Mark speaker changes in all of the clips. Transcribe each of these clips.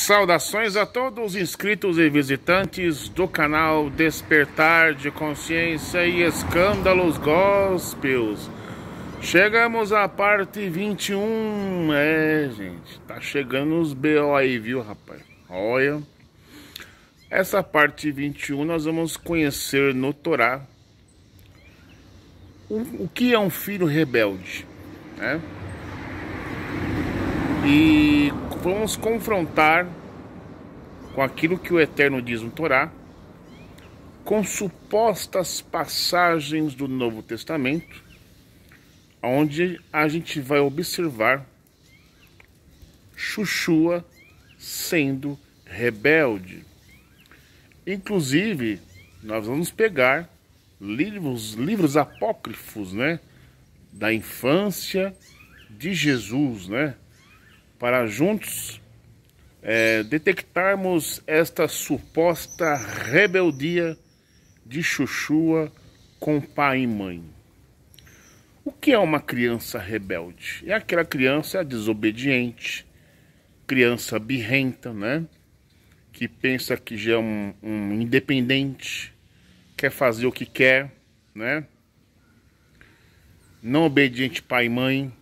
Speaker 1: Saudações a todos os inscritos e visitantes do canal Despertar de Consciência e Escândalos Gospels. Chegamos à parte 21. Gente, tá chegando os BO aí, viu, rapaz? Olha, essa parte 21 nós vamos conhecer no Torá o que é um filho rebelde, né? E vamos confrontar com aquilo que o Eterno diz no Torá, com supostas passagens do Novo Testamento, onde a gente vai observar Josué sendo rebelde. Inclusive, nós vamos pegar livros apócrifos, né, da infância de Jesus, né, para juntos detectarmos esta suposta rebeldia de Josué com pai e mãe. O que é uma criança rebelde? É aquela criança desobediente, criança birrenta, né? Que pensa que já é um independente, quer fazer o que quer, né? Não obediente pai e mãe,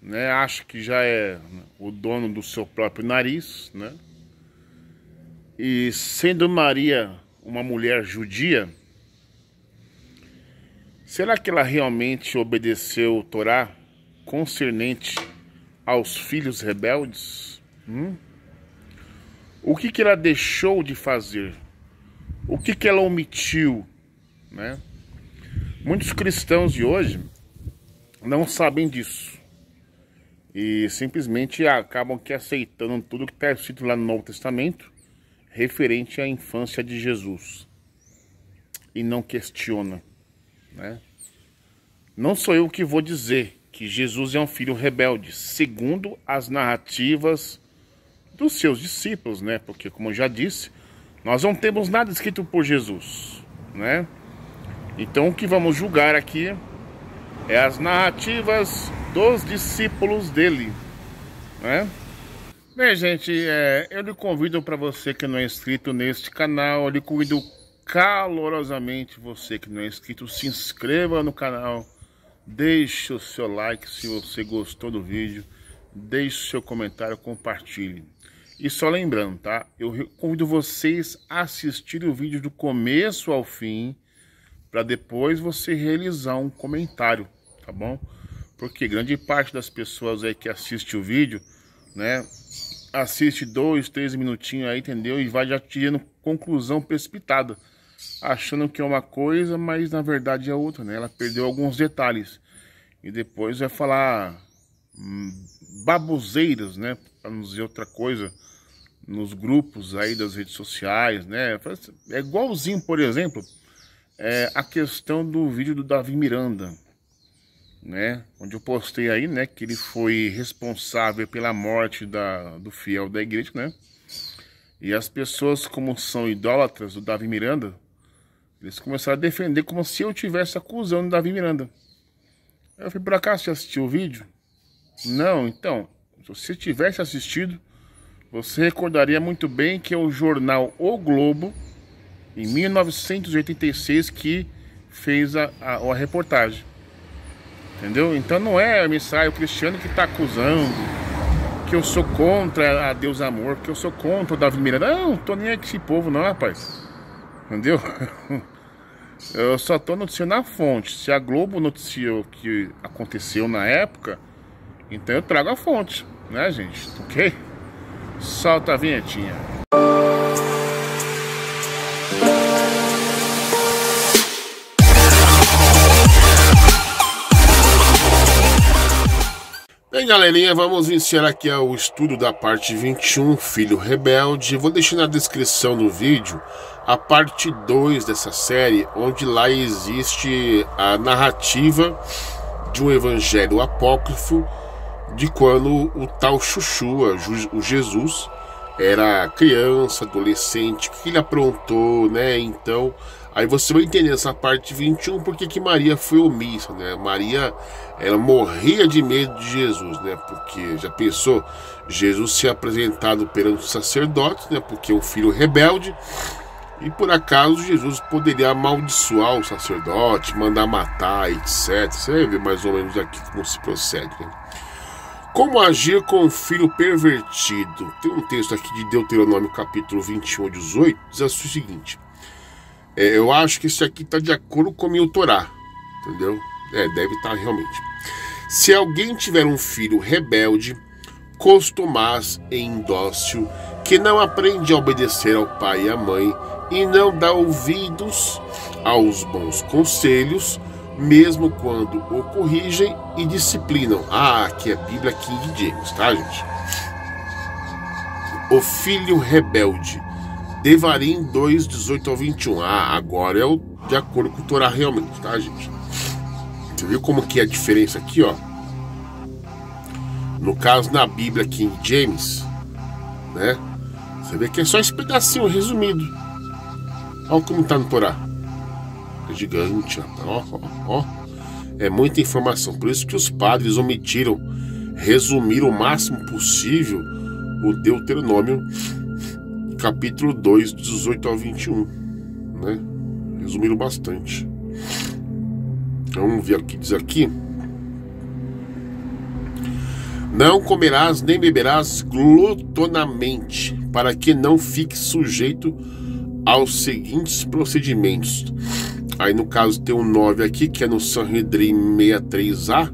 Speaker 1: né? Acha que já é o dono do seu próprio nariz, né? E sendo Maria uma mulher judia, será que ela realmente obedeceu o Torá concernente aos filhos rebeldes? O que ela deixou de fazer? O que ela omitiu, né? Muitos cristãos de hoje não sabem disso e simplesmente acabam que aceitando tudo que está escrito lá no Novo Testamento referente à infância de Jesus e não questiona, né? Não sou eu que vou dizer que Jesus é um filho rebelde, segundo as narrativas dos seus discípulos, né? Porque, como eu já disse, nós não temos nada escrito por Jesus, né? Então, o que vamos julgar aqui é as narrativas dos discípulos dele, né? Bem, gente, eu lhe convido, para você que não é inscrito neste canal, eu lhe convido calorosamente, você que não é inscrito, se inscreva no canal, deixe o seu like se você gostou do vídeo, deixe o seu comentário, compartilhe. E só lembrando, tá? Eu convido vocês a assistirem o vídeo do começo ao fim, para depois você realizar um comentário, tá bom? Porque grande parte das pessoas aí que assiste o vídeo, né, assiste 2, 3 minutinhos aí, entendeu? E vai já tirando conclusão precipitada, achando que é uma coisa, mas na verdade é outra, né? Ela perdeu alguns detalhes. E depois vai falar baboseiras, né? Para não dizer outra coisa, nos grupos aí das redes sociais, né? É igualzinho, por exemplo, a questão do vídeo do Davi Miranda, né? Onde eu postei aí, né, que ele foi responsável pela morte do fiel da igreja, né? E as pessoas, como são idólatras do Davi Miranda, eles começaram a defender como se eu estivesse acusando o Davi Miranda. Eu falei, por acaso você assistiu o vídeo? Não, então, se você tivesse assistido, você recordaria muito bem que é o jornal O Globo, em 1986, que fez a reportagem. Entendeu? Então não é o emissário Cristiano que está acusando que eu sou contra a Deus Amor, que eu sou contra o Davi Miranda. Não, tô nem aí com esse povo não, rapaz. Entendeu? Eu só tô noticiando a fonte. Se a Globo noticiou o que aconteceu na época, então eu trago a fonte, né, gente? Ok? Solta a vinhetinha. Bem, galerinha, vamos iniciar aqui o estudo da parte 21, Filho Rebelde. Vou deixar na descrição do vídeo a parte 2 dessa série, onde lá existe a narrativa de um evangelho apócrifo de quando o tal Josué, o Jesus,
Speaker 2: era criança, adolescente, o que ele aprontou, né? Então, aí você vai entender essa parte 21, porque que Maria foi omissa, né? Maria, ela morria de medo de Jesus, né? Porque, já pensou, Jesus ser apresentado perante os sacerdotes, né? Porque é um filho rebelde, e por acaso Jesus poderia amaldiçoar o sacerdote, mandar matar, etc. Você vai ver mais ou menos aqui como se procede, né? Como agir com um filho pervertido? Tem um texto aqui de Deuteronômio capítulo 21, 18, diz assim o seguinte. Eu acho que isso aqui está de acordo com o Torá, entendeu? Deve estar realmente. Se alguém tiver um filho rebelde, costumaz e indócil, que não aprende a obedecer ao pai e à mãe, e não dá ouvidos aos bons conselhos, mesmo quando o corrigem e disciplinam. Aqui é a Bíblia King James, tá, gente? O filho rebelde. Devarim 2, 18 ao 21. Agora é o de acordo com o Torá realmente, tá, gente? Você viu como que é a diferença aqui, ó? No caso, na Bíblia King James, né? Você vê que é só esse pedacinho resumido. Olha como tá no Torá. É gigante, ó. É muita informação. Por isso que os padres omitiram, resumiram o máximo possível o Deuteronômio, capítulo 2, 18 ao 21, né? Resumiram bastante. Vamos ver o que diz aqui. Não comerás nem beberás glutonamente, para que não fique sujeito aos seguintes procedimentos. Aí no caso tem um 9 aqui, que é no Sanhedrin 63a,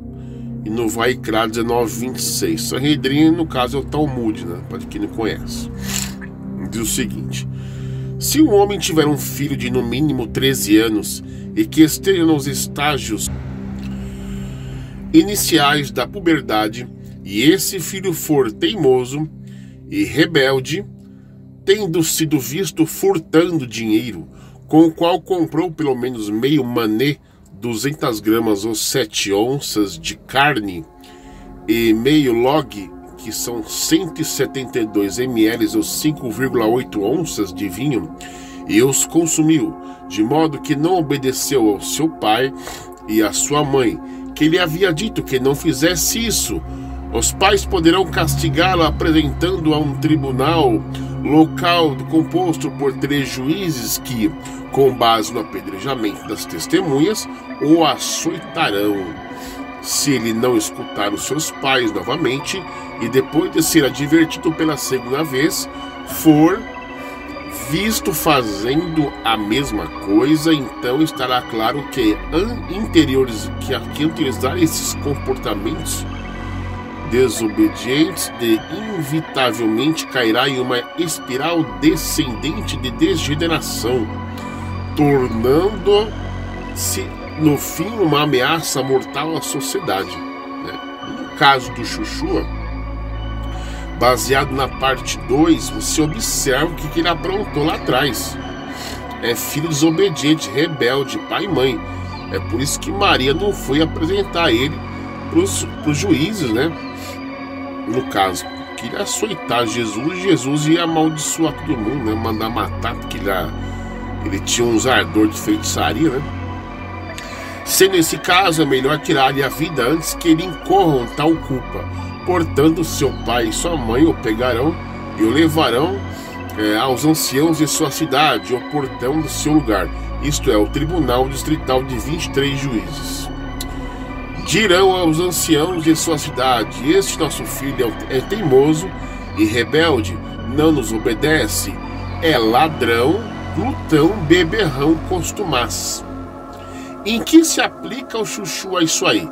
Speaker 2: e no Vaikra 19:26. Sanhedrin, no caso, é o Talmud, né? Para quem não conhece. Diz o seguinte: se um homem tiver um filho de no mínimo 13 anos e que esteja nos estágios iniciais da puberdade, e esse filho for teimoso e rebelde, tendo sido visto furtando dinheiro, com o qual comprou pelo menos meio mané, 200 gramas ou 7 onças de carne, e meio log, que são 172 ml ou 5,8 onças de vinho, e os consumiu, de modo que não obedeceu ao seu pai e à sua mãe, que lhe havia dito que não fizesse isso, os pais poderão castigá-lo apresentando a um tribunal local composto por 3 juízes que, com base no apedrejamento das testemunhas, o açoitarão. Se ele não escutar os seus pais novamente e depois de ser advertido pela segunda vez, for visto fazendo a mesma coisa, então estará claro que utilizar esses comportamentos desobedientes inevitavelmente cairá em uma espiral descendente de degeneração, tornando-se no fim uma ameaça mortal à sociedade, né? No caso do Chuchu, baseado na parte 2, você observa o que ele aprontou lá atrás. É filho desobediente, rebelde, pai e mãe. É por isso que Maria não foi apresentar ele para os juízes, né? No caso, queria açoitar Jesus ia amaldiçoar todo mundo, né? Mandar matar, porque ele tinha uns ardor de feitiçaria, né? Sendo esse caso, é melhor tirar-lhe a vida antes que ele incorra tal culpa. Portanto, seu pai e sua mãe o pegarão e o levarão aos anciãos de sua cidade, ao portão do seu lugar, isto é, o tribunal distrital de 23 juízes. Dirão aos anciãos de sua cidade: este nosso filho é teimoso e rebelde, não nos obedece, é ladrão, glutão, beberrão, costumaz. Em que se aplica o Chuchu a isso aí?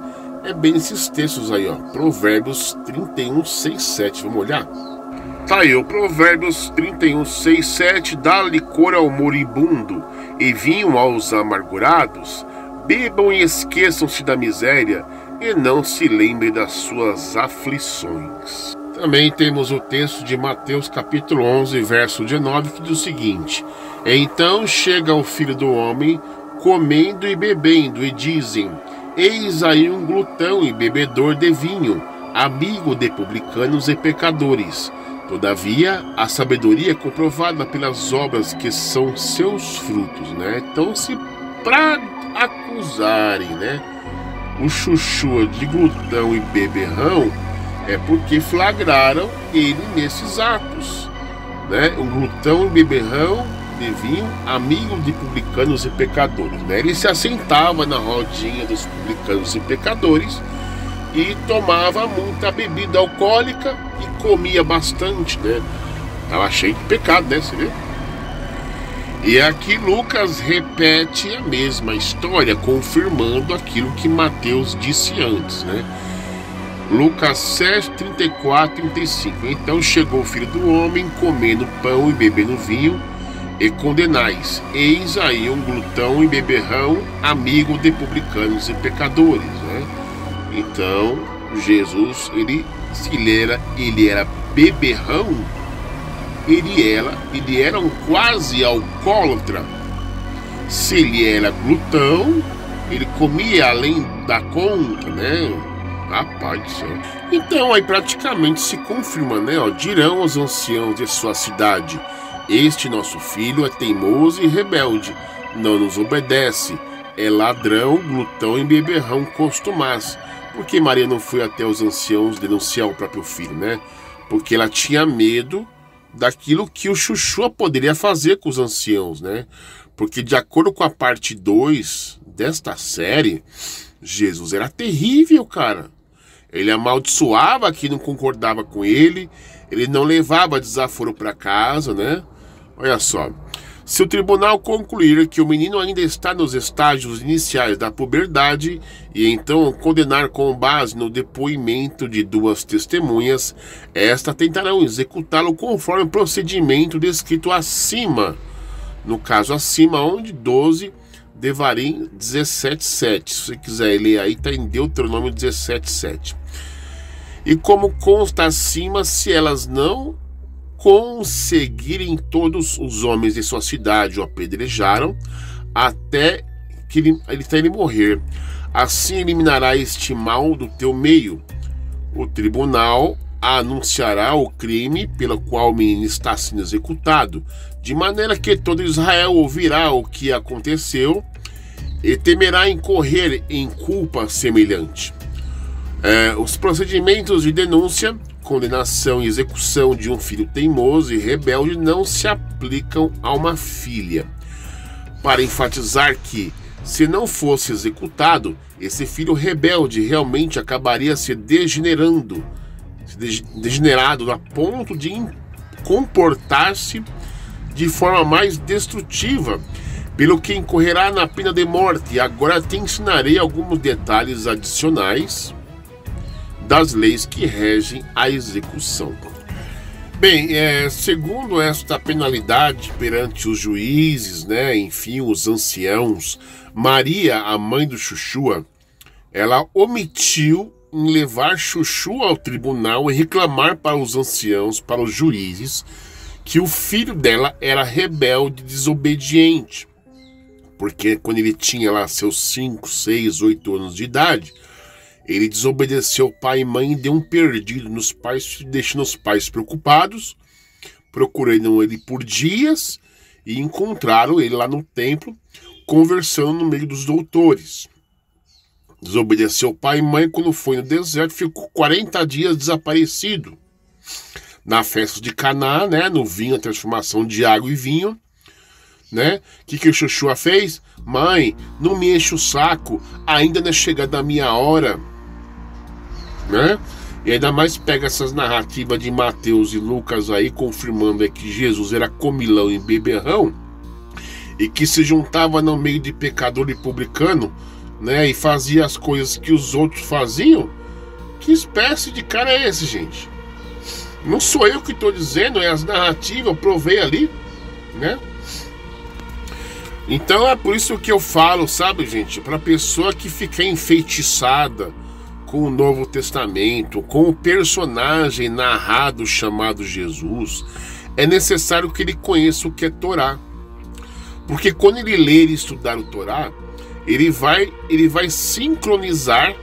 Speaker 2: É bem esses textos aí, ó. Provérbios 31, 6, 7. Vamos olhar? Tá aí, o Provérbios 31, 6, 7. Dá licor ao moribundo e vinho aos amargurados. Bebam e esqueçam-se da miséria e não se lembrem das suas aflições. Também temos o texto de Mateus capítulo 11, verso 19, que diz o seguinte: então chega o Filho do Homem comendo e bebendo, e dizem: eis aí um glutão e bebedor de vinho, amigo de publicanos e pecadores. Todavia, a sabedoria é comprovada pelas obras que são seus frutos, né? Então, se para acusarem, né, o Chuchua de glutão e beberrão, é porque flagraram ele nesses atos, né? O glutão e beberrão de vinho, amigo de publicanos e pecadores, né? Ele se assentava na rodinha dos publicanos e pecadores e tomava muita bebida alcoólica e comia bastante, né? Tava cheio de pecado, né? Você vê? E aqui Lucas repete a mesma história, confirmando aquilo que Mateus disse antes, né? Lucas 7, 34, 35. Então chegou o Filho do Homem, comendo pão e bebendo vinho, e condenais: eis aí um glutão e beberrão, amigo de publicanos e pecadores, né? Então Jesus, ele era beberrão, ele era um quase alcoólatra. Se ele era glutão, ele comia além da conta, né? Rapaz do céu. Então aí praticamente se confirma, né? Dirão os anciãos de sua cidade: este nosso filho é teimoso e rebelde, não nos obedece, é ladrão, glutão e beberrão costumaz. Porque Maria não foi até os anciãos denunciar o próprio filho, né? Porque ela tinha medo daquilo que o Chuchua poderia fazer com os anciãos, né? Porque de acordo com a parte 2 desta série, Jesus era terrível, cara. Ele amaldiçoava quem não concordava com ele, ele não levava desaforo para casa, né? Olha só. Se o tribunal concluir que o menino ainda está nos estágios iniciais da puberdade e então condenar com base no depoimento de 2 testemunhas, esta tentarão executá-lo conforme o procedimento descrito acima. No caso acima, onde 12 Devarim 17:7. Se você quiser ler aí, está em Deuteronômio 17:7. E como consta acima, se elas não conseguirem, todos os homens de sua cidade o apedrejaram até ele morrer. Assim eliminará este mal do teu meio. O tribunal anunciará o crime pelo qual o menino está sendo executado, de maneira que todo Israel ouvirá o que aconteceu e temerá incorrer em culpa semelhante. Os procedimentos de denúncia, condenação e execução de um filho teimoso e rebelde não se aplicam a uma filha. Para enfatizar que, se não fosse executado, esse filho rebelde realmente acabaria se degenerado a ponto de comportar-se de forma mais destrutiva, pelo que incorrerá na pena de morte. Agora te ensinarei alguns detalhes adicionais das leis que regem a execução. Bem, segundo esta penalidade perante os juízes, né, enfim, os anciãos, Maria, a mãe do Chuchua, ela omitiu em levar Chuchua ao tribunal e reclamar para os anciãos, para os juízes, que o filho dela era rebelde e desobediente. Porque quando ele tinha lá seus 5, 6, 8 anos de idade, ele desobedeceu pai e mãe e deu um perdido nos pais, deixando os pais preocupados. Procuraram ele por dias e encontraram ele lá no templo, conversando no meio dos doutores. Desobedeceu pai e mãe. Quando foi no deserto, ficou 40 dias desaparecido. Na festa de Caná, né, no vinho, a transformação de água e vinho, né? O que o Chuchua fez? Mãe, não me enche o saco, ainda não é chegada a minha hora, né? E ainda mais pega essas narrativas de Mateus e Lucas aí, confirmando que Jesus era comilão e beberrão, e que se juntava no meio de pecador e publicano, né, e fazia as coisas que os outros faziam. Que espécie de cara é esse, gente? Não sou eu que estou dizendo, é as narrativas, eu provei ali, né? Então é por isso que eu falo, sabe, gente, para a pessoa que fica enfeitiçada com o Novo Testamento, com o personagem narrado chamado Jesus, é necessário que ele conheça o que é Torá. Porque quando ele ler e estudar o Torá, ele vai sincronizar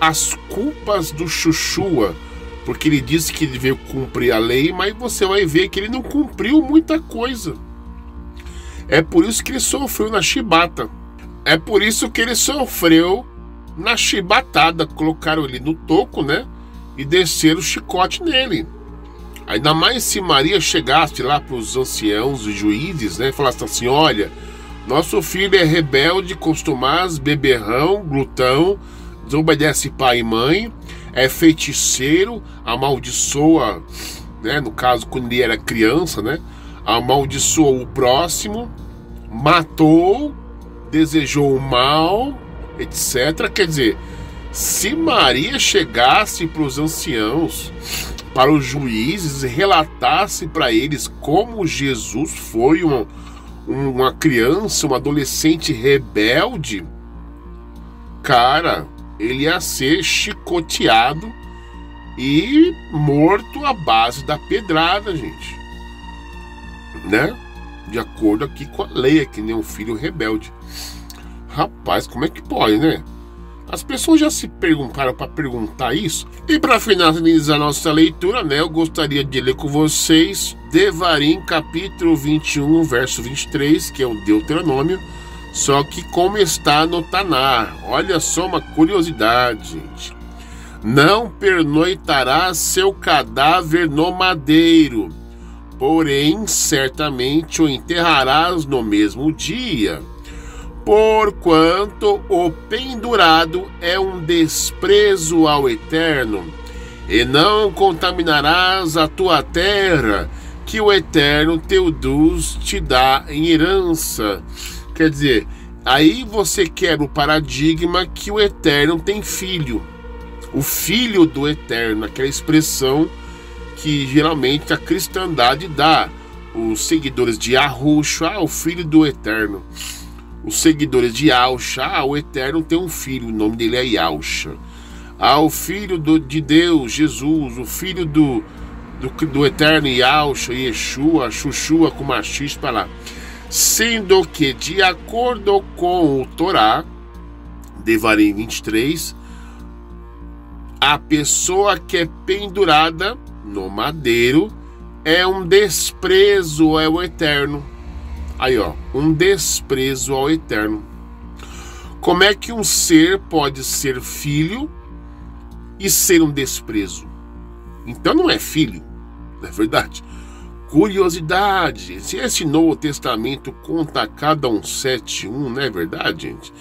Speaker 2: as culpas do Chuchua, Porque ele disse que ele veio cumprir a lei, mas você vai ver que ele não cumpriu muita coisa. É por isso que ele sofreu na chibata. É por isso que ele sofreu na chibatada. Colocaram ele no toco, né? E desceram o chicote nele. Ainda mais se Maria chegasse lá para os anciãos e juízes, né? E falasse assim: olha, nosso filho é rebelde, costumaz, beberrão, glutão, desobedece pai e mãe, é feiticeiro, amaldiçoa, né? No caso, quando ele era criança, né? Amaldiçoa o próximo, matou, desejou o mal, etc. Quer dizer, se Maria chegasse para os anciãos, para os juízes, e relatasse para eles como Jesus foi uma criança, um adolescente rebelde, cara, ele ia ser chicoteado e morto à base da pedrada, gente, né? De acordo aqui com a lei, que nem um filho rebelde. Rapaz, como é que pode, né? As pessoas já se perguntaram para perguntar isso. E para finalizar nossa leitura, né, eu gostaria de ler com vocês Devarim, capítulo 21, verso 23, que é o Deuteronômio, só que como está no Tanar. Olha só uma curiosidade, gente. Não pernoitarás seu cadáver no madeiro, porém certamente o enterrarás no mesmo dia, porquanto o pendurado é um desprezo ao Eterno, e não contaminarás a tua terra, que o Eterno teu Deus te dá em herança. Quer dizer, aí você quebra o paradigma que o Eterno tem filho, o filho do Eterno, aquela expressão que geralmente a cristandade dá, os seguidores de Yahushua, o filho do Eterno. Os seguidores de Yahushua, o Eterno tem um filho, o nome dele é Yahushua. O filho de Deus, Jesus, o filho do Eterno Yahushua, Yeshua, Xuxua com machis para lá. Sendo que, de acordo com o Torá, Devarim 23, a pessoa que é pendurada no madeiro é um desprezo ao Eterno. Aí, ó, um desprezo ao Eterno. Como é que um ser pode ser filho e ser um desprezo? Então não é filho, não é verdade? Curiosidade, se esse Novo Testamento conta cada 171, não é verdade, gente?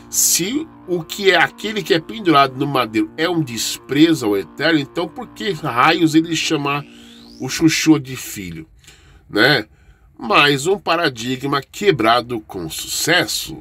Speaker 2: Se o que é aquele que é pendurado no madeiro é um desprezo ao Eterno, então por que raios ele chamar o Xuxua de filho, né? Mais um paradigma quebrado com sucesso.